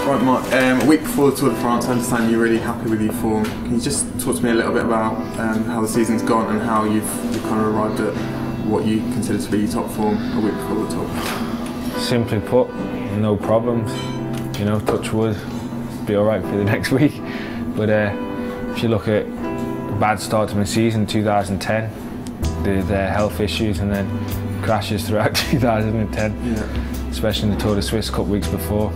Right, Mark, a week before the Tour de France, I understand you're really happy with your form. Can you just talk to me a little bit about how the season's gone and how you've kind of arrived at what you consider to be your top form a week before the Tour? Simply put, no problems. You know, touch wood, be alright for the next week. But if you look at a bad start to my season, 2010, the health issues and then crashes throughout 2010, especially in the Tour de Suisse a couple weeks before.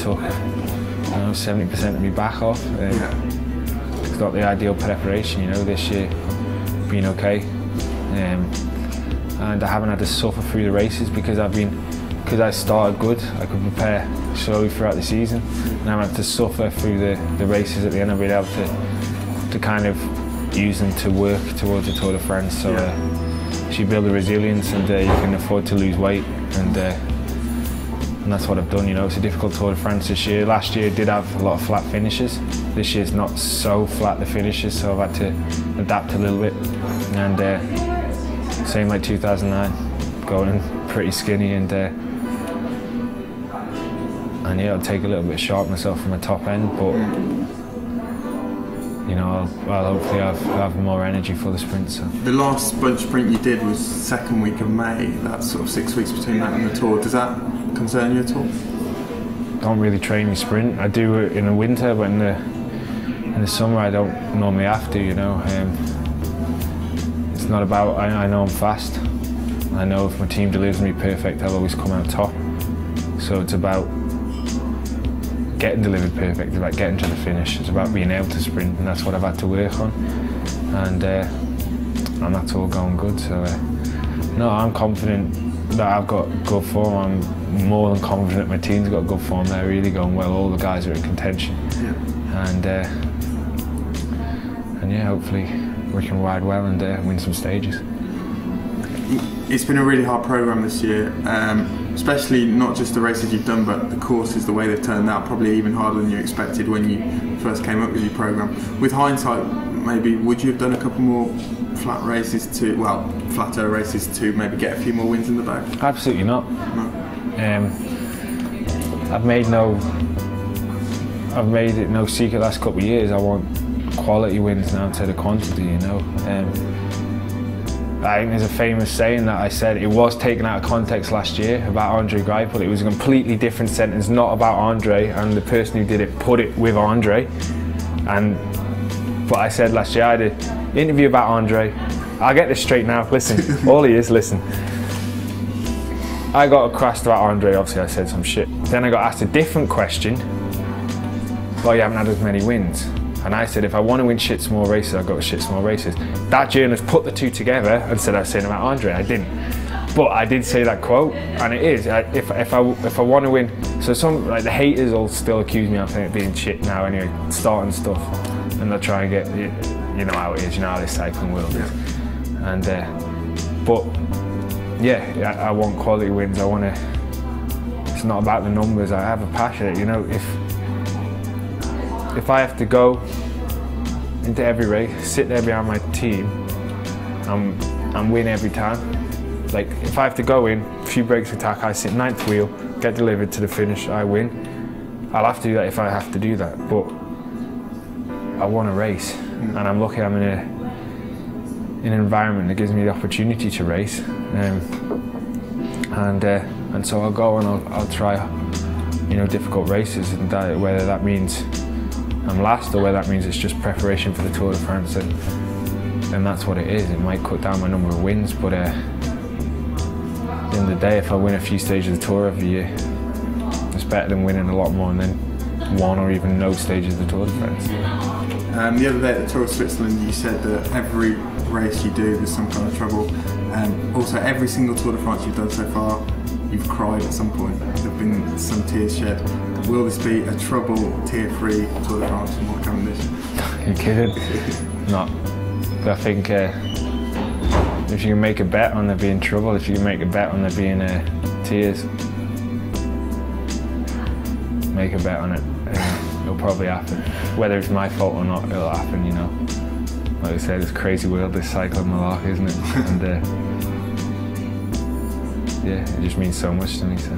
Took 70% of me back off. It's not the ideal preparation, you know, this year, been okay. And I haven't had to suffer through the races because I started good, I could prepare slowly throughout the season. And I haven't had to suffer through the races at the end. I've been able to kind of use them to work towards the Tour de France. So you build the resilience and you can afford to lose weight. And that's what I've done, you know. It's a difficult Tour de France this year. Last year did have a lot of flat finishes. This year's not so flat, the finishes, so I've had to adapt a little bit. And same like 2009, going pretty skinny and yeah, I'll take a little bit sharp myself from the top end, but you know, I'll hopefully have more energy for the sprint. So. The last bunch sprint you did was second week of May. That's sort of 6 weeks between that and the Tour. Does that concern you at all? Don't really train me sprint. I do it in the winter, but in the summer I don't normally have to. You know, it's not about. I know I'm fast. I know if my team delivers me perfect, I'll always come out top. So it's about getting delivered perfect. It's about getting to the finish. It's about being able to sprint, and that's what I've had to work on. And that's all going good. So no, I'm confident that I've got good form. I'm more than confident my team's got good form. They're really going well. All the guys are in contention. And yeah, hopefully we can ride well and win some stages. It's been a really hard programme this year, especially not just the races you've done, but the courses, the way they've turned out, probably even harder than you expected when you first came up with your programme. With hindsight, maybe would you have done a couple more flatter races to maybe get a few more wins in the bag? Absolutely not. No. I've made it no secret the last couple of years. I want quality wins now instead of quantity, you know. I think there's a famous saying that I said, it was taken out of context last year about André Greipel. It was a completely different sentence, not about André, and the person who did it put it with André. But I said last year, I had an interview about André. I'll get this straight now, listen, all he is, listen. I got across about André, obviously I said some shit. Then I got asked a different question. Well, you haven't had as many wins. And I said, if I want to win shit small races, I'll go to shit small races. That journalist put the two together and said I was saying about André. I didn't. But I did say that quote, and it is. If I want to win, so some, like the haters will still accuse me of being shit now anyway, starting stuff. And they'll try and get, you know how it is, you know how this cycling world is. And, but yeah, I want quality wins. I want to, it's not about the numbers. I have a passion, you know, if I have to go into every race, sit there behind my team and win every time. Like if I have to go in, a few breaks attack, I sit ninth wheel, get delivered to the finish, I win. I'll have to do that if I have to do that, but I want to race. And I'm lucky I'm in an environment that gives me the opportunity to race. And so I'll go and I'll try, you know, difficult races, and whether that means I'm last or whether that means it's just preparation for the Tour de France, and that's what it is. It might cut down my number of wins, but at the end of the day, if I win a few stages of the Tour every year, it's better than winning a lot more and then one or even no stages of the Tour de France. The other day at the Tour of Switzerland, you said that every race you do, there's some kind of trouble. Also, every single Tour de France you've done so far, you've cried at some point. There have been some tears shed. Will this be a trouble, tear-free Tour de France from Mark Cavendish? You're kidding? Not. But I think if you can make a bet on there being trouble, if you can make a bet on there being tears, make a bet on it. It'll probably happen. Whether it's my fault or not, it'll happen, you know. Like I said, it's a crazy world, this cycling malarkey, isn't it? And yeah, it just means so much to me. So.